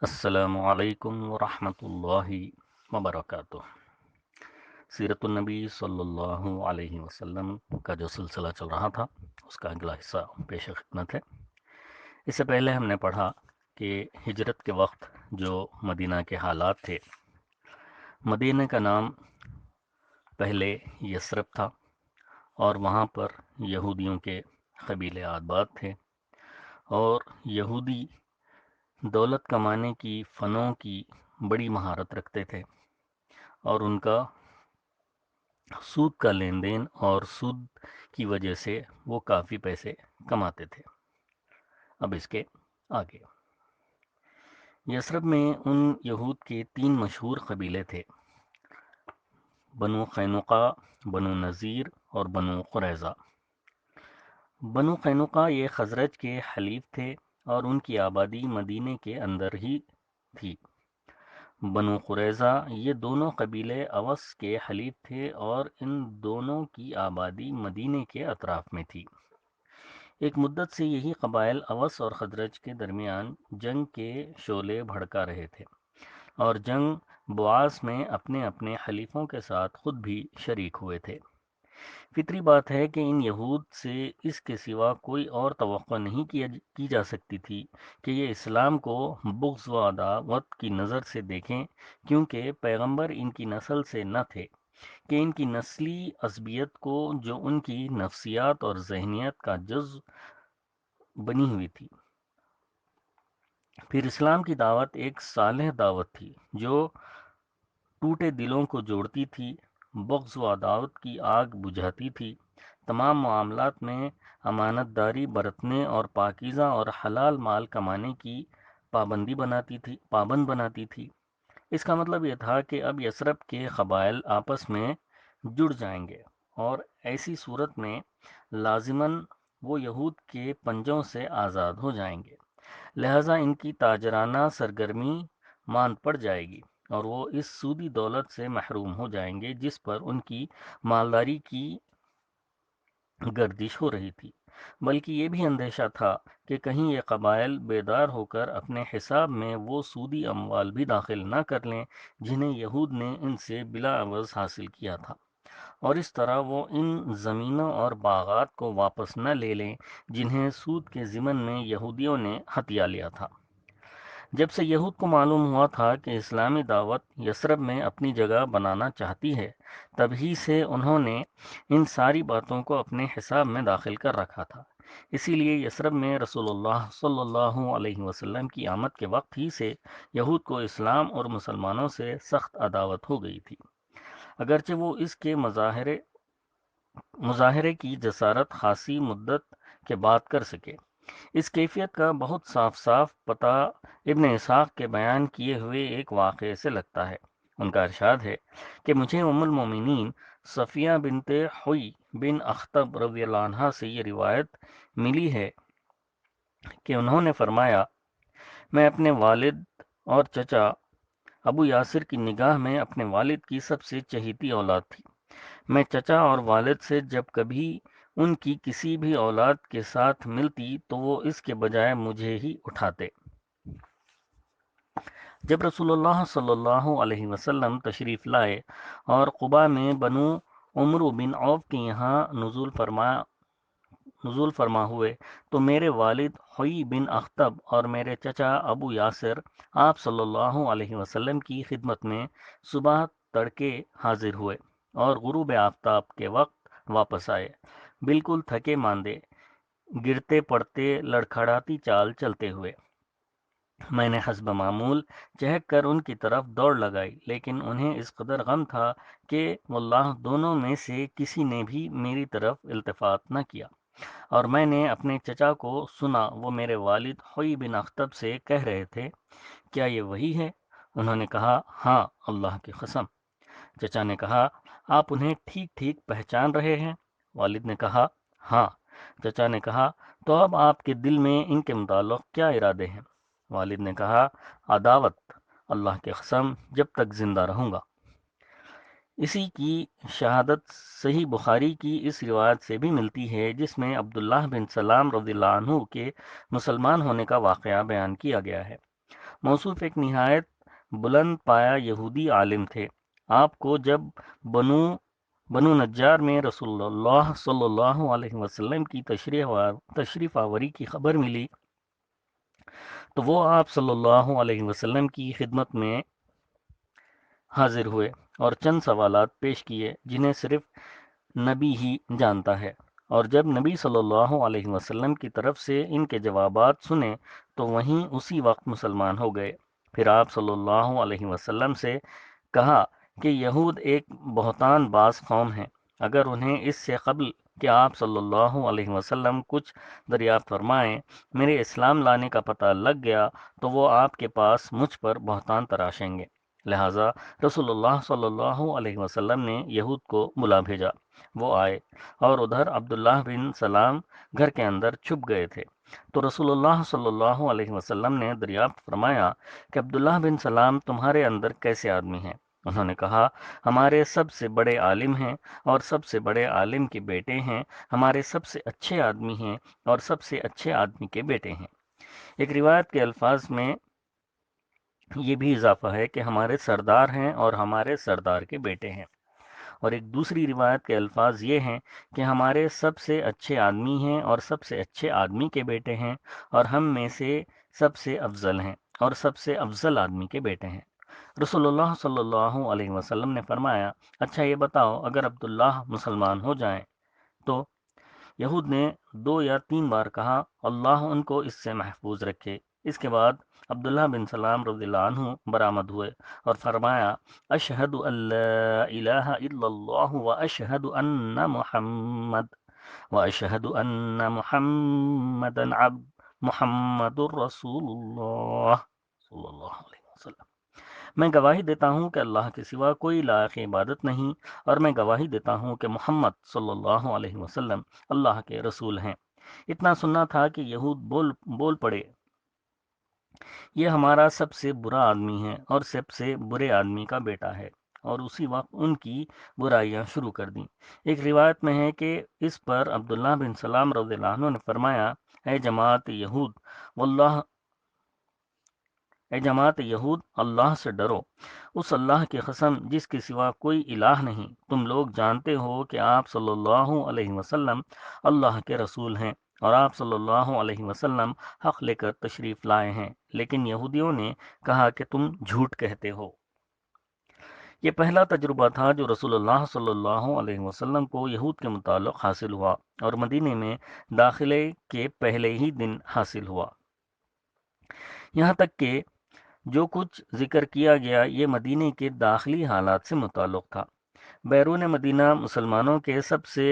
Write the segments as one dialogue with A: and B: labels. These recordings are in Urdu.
A: السلام علیکم ورحمۃ اللہ وبرکاتہ۔ سیرت النبی صلی اللہ علیہ وسلم کا جو سلسلہ چل رہا تھا اس کا اگلا حصہ پیش خدمت ہے۔ اس سے پہلے ہم نے پڑھا کہ ہجرت کے وقت جو مدینہ کے حالات تھے، مدینہ کا نام پہلے یثرب تھا اور وہاں پر یہودیوں کے قبیلے آباد تھے، اور یہودی دولت کمانے کی فنوں کی بڑی مہارت رکھتے تھے، اور ان کا سود کا لین دین اور سود کی وجہ سے وہ کافی پیسے کماتے تھے۔ اب اس کے آگے یثرب میں ان یہود کے 3 مشہور قبیلے تھے: بنو قینقاع، بنو نذیر اور بنو قریظہ۔ بنو قینقاع یہ خزرج کے حلیف تھے اور ان کی آبادی مدینے کے اندر ہی تھی۔ بنو قریظہ یہ دونوں قبیلے اوس کے حلیف تھے اور ان دونوں کی آبادی مدینے کے اطراف میں تھی۔ ایک مدت سے یہی قبائل اوس اور خزرج کے درمیان جنگ کے شعلے بھڑکا رہے تھے، اور جنگ بعاث میں اپنے اپنے حلیفوں کے ساتھ خود بھی شریک ہوئے تھے۔ فطری بات ہے کہ ان یہود سے اس کے سوا کوئی اور توقع نہیں کی جا سکتی تھی کہ یہ اسلام کو بغض و عداوت کی نظر سے دیکھیں، کیونکہ پیغمبر ان کی نسل سے نہ تھے کہ ان کی نسلی عصبیت کو جو ان کی نفسیات اور ذہنیت کا جزو بنی ہوئی تھی۔ پھر اسلام کی دعوت ایک صالح دعوت تھی جو ٹوٹے دلوں کو جوڑتی تھی، بغض و عداوت کی آگ بجھاتی تھی، تمام معاملات میں امانت داری برتنے اور پاکیزہ اور حلال مال کمانے کی پابند بناتی تھی۔ اس کا مطلب یہ تھا کہ اب یثرب کے قبائل آپس میں جڑ جائیں گے، اور ایسی صورت میں لازماً وہ یہود کے پنجوں سے آزاد ہو جائیں گے، لہٰذا ان کی تاجرانہ سرگرمی ماند پڑ جائے گی اور وہ اس سودی دولت سے محروم ہو جائیں گے جس پر ان کی مالداری کی گردش ہو رہی تھی۔ بلکہ یہ بھی اندیشہ تھا کہ کہیں یہ قبائل بیدار ہو کر اپنے حساب میں وہ سودی اموال بھی داخل نہ کر لیں جنہیں یہود نے ان سے بلا عوض حاصل کیا تھا، اور اس طرح وہ ان زمینوں اور باغات کو واپس نہ لے لیں جنہیں سود کے ضمن میں یہودیوں نے ہتھیا لیا تھا۔ جب سے یہود کو معلوم ہوا تھا کہ اسلامی دعوت یثرب میں اپنی جگہ بنانا چاہتی ہے، تبھی سے انہوں نے ان ساری باتوں کو اپنے حساب میں داخل کر رکھا تھا۔ اسی لیے یثرب میں رسول اللہ صلی اللہ علیہ وسلم کی آمد کے وقت ہی سے یہود کو اسلام اور مسلمانوں سے سخت عداوت ہو گئی تھی، اگرچہ وہ اس کے مظاہرے کی جسارت خاصی مدت کے بعد کر سکے۔ اس کیفیت کا بہت صاف پتہ ابن اسحاق کے بیان کیے ہوئے ایک واقعے سے لگتا ہے۔ ان کا ارشاد ہے کہ مجھے ام المومنین صفیہ بنت حوی بن اخطب رضی اللہ عنہا سے یہ روایت ملی ہے کہ انہوں نے فرمایا، میں اپنے والد اور چچا ابو یاسر کی نگاہ میں اپنے والد کی سب سے چہیتی اولاد تھی۔ میں چچا اور والد سے جب کبھی ان کی کسی بھی اولاد کے ساتھ ملتی تو وہ اس کے بجائے مجھے ہی اٹھاتے۔ جب رسول اللہ صلی اللہ علیہ وسلم تشریف لائے اور قباء میں بنو عمرو بن عوف کے یہاں نزول فرما ہوئے تو میرے والد حوی بن اخطب اور میرے چچا ابو یاسر آپ صلی اللہ علیہ وسلم کی خدمت میں صبح تڑکے حاضر ہوئے اور غروب آفتاب کے وقت واپس آئے، بالکل تھکے ماندے، گرتے پڑتے لڑکھڑاتی چال چلتے ہوئے۔ میں نے حسب معمول چہک کر ان کی طرف دوڑ لگائی، لیکن انہیں اس قدر غم تھا کہ واللہ دونوں میں سے کسی نے بھی میری طرف التفات نہ کیا، اور میں نے اپنے چچا کو سنا وہ میرے والد حوی بن اخطب سے کہہ رہے تھے، کیا یہ وہی ہے؟ انہوں نے کہا، ہاں اللہ کی قسم۔ چچا نے کہا، آپ انہیں ٹھیک ٹھیک پہچان رہے ہیں؟ والد نے کہا، ہاں۔ چچا نے کہا، تو اب آپ کے دل میں ان کے متعلق کیا ارادے ہیں؟ والد نے کہا، عداوت، اللہ کی قسم جب تک زندہ رہوں گا۔ اسی کی شہادت صحیح بخاری کی اس روایت سے بھی ملتی ہے جس میں عبداللہ بن سلام رضی اللہ عنہ کے مسلمان ہونے کا واقعہ بیان کیا گیا ہے۔ موصوف ایک نہایت بلند پایا یہودی عالم تھے۔ آپ کو جب بنو بنو نجار میں رسول اللہ صلی اللہ علیہ وسلم کی تشریف آوری کی خبر ملی تو وہ آپ صلی اللہ علیہ وسلم کی خدمت میں حاضر ہوئے اور چند سوالات پیش کیے جنہیں صرف نبی ہی جانتا ہے، اور جب نبی صلی اللہ علیہ وسلم کی طرف سے ان کے جوابات سنے تو وہیں اسی وقت مسلمان ہو گئے۔ پھر آپ صلی اللہ علیہ وسلم سے کہا کہ یہود ایک بہتان باز قوم ہیں، اگر انہیں اس سے قبل کہ آپ صلی اللہ علیہ وسلم کچھ دریافت فرمائیں میرے اسلام لانے کا پتہ لگ گیا تو وہ آپ کے پاس مجھ پر بہتان تراشیں گے۔ لہٰذا رسول اللہ صلی اللہ علیہ وسلم نے یہود کو بلا بھیجا۔ وہ آئے اور ادھر عبداللہ بن سلام گھر کے اندر چھپ گئے تھے، تو رسول اللہ صلی اللہ علیہ وسلم نے دریافت فرمایا کہ عبداللہ بن سلام تمہارے اندر کیسے آدمی ہیں؟ انہوں نے کہا ہمارے سب سے بڑے عالم ہیں اور سب سے بڑے عالم کے بیٹے ہیں، ہمارے سب سے اچھے آدمی ہیں اور سب سے اچھے آدمی کے بیٹے ہیں۔ ایک روایت کے الفاظ میں یہ بھی اضافہ ہے کہ ہمارے سردار ہیں اور ہمارے سردار کے بیٹے ہیں، اور ایک دوسری روایت کے الفاظ یہ ہیں کہ ہمارے سب سے اچھے آدمی ہیں اور سب سے اچھے آدمی کے بیٹے ہیں، اور ہم میں سے سب سے افضل ہیں اور سب سے افضل آدمی کے بیٹے ہیں۔ رسول اللہ صلی اللہ علیہ وسلم نے فرمایا اچھا یہ بتاؤ اگر عبداللہ مسلمان ہو جائیں تو؟ یہود نے 2 یا 3 بار کہا اللہ ان کو اس سے محفوظ رکھے۔ اس کے بعد عبداللہ بن سلام رضی اللہ عنہ برآمد ہوئے اور فرمایا اشہد ان لا الہ الا اللہ واشہد ان محمدا محمد الرسول اللہ صلی اللہ علیہ وسلم۔ میں گواہی دیتا ہوں کہ اللہ کے سوا کوئی لائق عبادت نہیں، اور میں گواہی دیتا ہوں کہ محمد صلی اللہ علیہ وسلم اللہ کے رسول ہیں۔ اتنا سننا تھا کہ یہود بول پڑے یہ ہمارا سب سے برا آدمی ہے اور سب سے برے آدمی کا بیٹا ہے، اور اسی وقت ان کی برائیاں شروع کر دیں۔ ایک روایت میں ہے کہ اس پر عبداللہ بن سلام رضی اللہ عنہ نے فرمایا اے جماعت یہود واللہ اے جماعت یہود اللہ سے ڈرو، اس اللہ کی قسم جس کے سوا کوئی الہ نہیں۔ تم لوگ جانتے ہو کہ آپ صلی اللہ علیہ وسلم اللہ کے رسول ہیں اور آپ صلی اللہ علیہ وسلم حق لے کر تشریف لائے ہیں، لیکن یہودیوں نے کہا کہ تم جھوٹ کہتے ہو۔ یہ پہلا تجربہ تھا جو رسول اللہ صلی اللہ علیہ وسلم کو یہود کے متعلق حاصل ہوا، اور مدینے میں داخلے کے پہلے ہی دن حاصل ہوا۔ یہاں تک کہ جو کچھ ذکر کیا گیا یہ مدینے کے داخلی حالات سے متعلق تھا۔ بیرون مدینہ مسلمانوں کے سب سے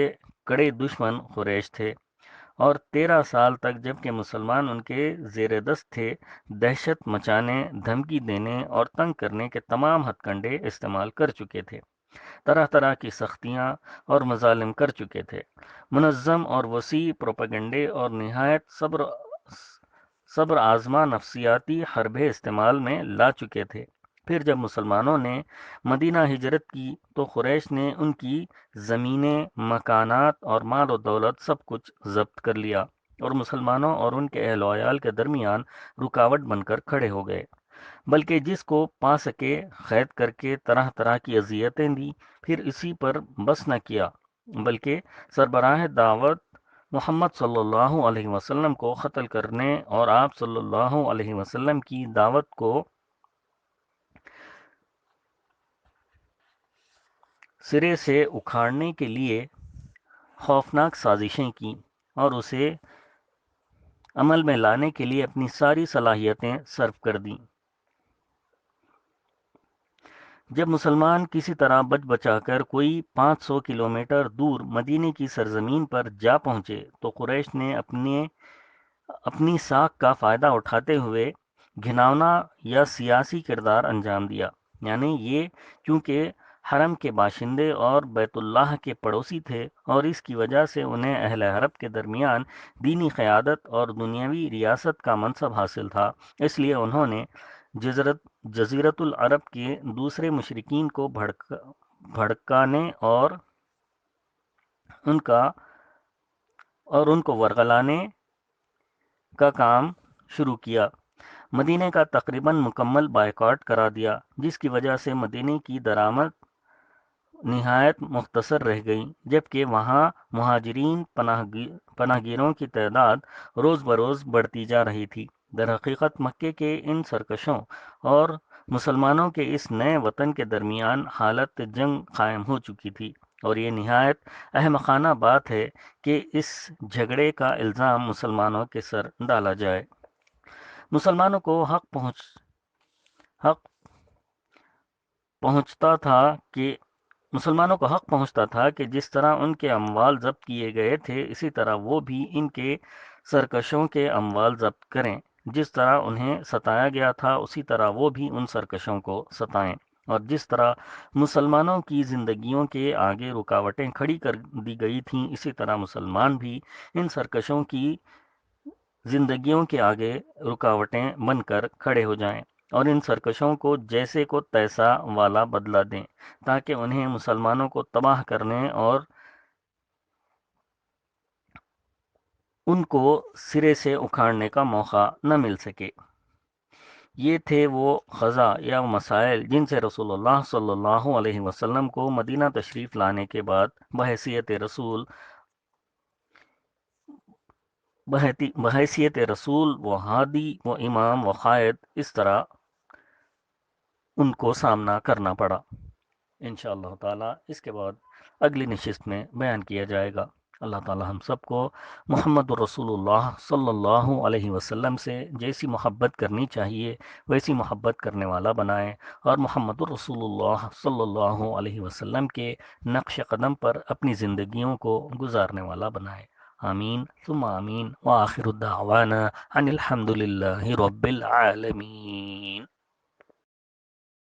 A: کڑے دشمن قریش تھے، اور 13 سال تک جب کہ مسلمان ان کے زیر دست تھے دہشت مچانے، دھمکی دینے اور تنگ کرنے کے تمام ہتھ کنڈے استعمال کر چکے تھے، طرح طرح کی سختیاں اور مظالم کر چکے تھے، منظم اور وسیع پروپیگنڈے اور نہایت صبر آزما نفسیاتی حربے استعمال میں لا چکے تھے۔ پھر جب مسلمانوں نے مدینہ ہجرت کی تو قریش نے ان کی زمینیں، مکانات اور مال و دولت سب کچھ ضبط کر لیا، اور مسلمانوں اور ان کے اہل و عیال کے درمیان رکاوٹ بن کر کھڑے ہو گئے، بلکہ جس کو پا سکے قید کر کے طرح طرح کی اذیتیں دی، پھر اسی پر بس نہ کیا بلکہ سربراہ دعوت محمد صلی اللہ علیہ وسلم کو قتل کرنے اور آپ صلی اللہ علیہ وسلم کی دعوت کو سرے سے اکھاڑنے کے لیے خوفناک سازشیں کیں، اور اسے عمل میں لانے کے لیے اپنی ساری صلاحیتیں صرف کر دیں۔ جب مسلمان کسی طرح بچ بچا کر کوئی 500 کلومیٹر دور مدینے کی سرزمین پر جا پہنچے تو قریش نے اپنی ساکھ کا فائدہ اٹھاتے ہوئے گھناؤنا یا سیاسی کردار انجام دیا، یعنی یہ کیونکہ حرم کے باشندے اور بیت اللہ کے پڑوسی تھے اور اس کی وجہ سے انہیں اہل حرم کے درمیان دینی قیادت اور دنیاوی ریاست کا منصب حاصل تھا، اس لیے انہوں نے جزیرت العرب کے دوسرے مشرکین کو بھڑکانے اور ان کو ورغلانے کا کام شروع کیا۔ مدینے کا تقریباً مکمل بائیکاٹ کرا دیا، جس کی وجہ سے مدینے کی درآمد نہایت مختصر رہ گئی، جبکہ وہاں مہاجرین پناہ گیروں کی تعداد روز بروز بڑھتی جا رہی تھی۔ در حقیقت مکے کے ان سرکشوں اور مسلمانوں کے اس نئے وطن کے درمیان حالت جنگ قائم ہو چکی تھی، اور یہ نہایت احمقانہ بات ہے کہ اس جھگڑے کا الزام مسلمانوں کے سر ڈالا جائے۔ مسلمانوں کو حق پہنچتا تھا کہ جس طرح ان کے اموال ضبط کیے گئے تھے، اسی طرح وہ بھی ان کے سرکشوں کے اموال ضبط کریں۔ جس طرح انہیں ستایا گیا تھا، اسی طرح وہ بھی ان سرکشوں کو ستائیں، اور جس طرح مسلمانوں کی زندگیوں کے آگے رکاوٹیں کھڑی کر دی گئی تھیں، اسی طرح مسلمان بھی ان سرکشوں کی زندگیوں کے آگے رکاوٹیں بن کر کھڑے ہو جائیں، اور ان سرکشوں کو جیسے کو تیسا والا بدلہ دیں، تاکہ انہیں مسلمانوں کو تباہ کرنے اور ان کو سرے سے اکھاڑنے کا موقع نہ مل سکے۔ یہ تھے وہ قضا یا مسائل جن سے رسول اللہ صلی اللہ علیہ وسلم کو مدینہ تشریف لانے کے بعد بحیثیت رسول و ہادی و امام و قائد اس طرح ان کو سامنا کرنا پڑا۔ انشاءاللہ تعالی اس کے بعد اگلی نشست میں بیان کیا جائے گا۔ اللہ تعالی ہم سب کو محمد الرسول اللہ صلی اللہ علیہ وسلم سے جیسی محبت کرنی چاہیے ویسی محبت کرنے والا بنائے، اور محمد الرسول اللہ صلی اللہ علیہ وسلم کے نقش قدم پر اپنی زندگیوں کو گزارنے والا بنائے۔ آمین ثم آمین، وآخر الدعوانا ان الحمد للہ رب العالمین۔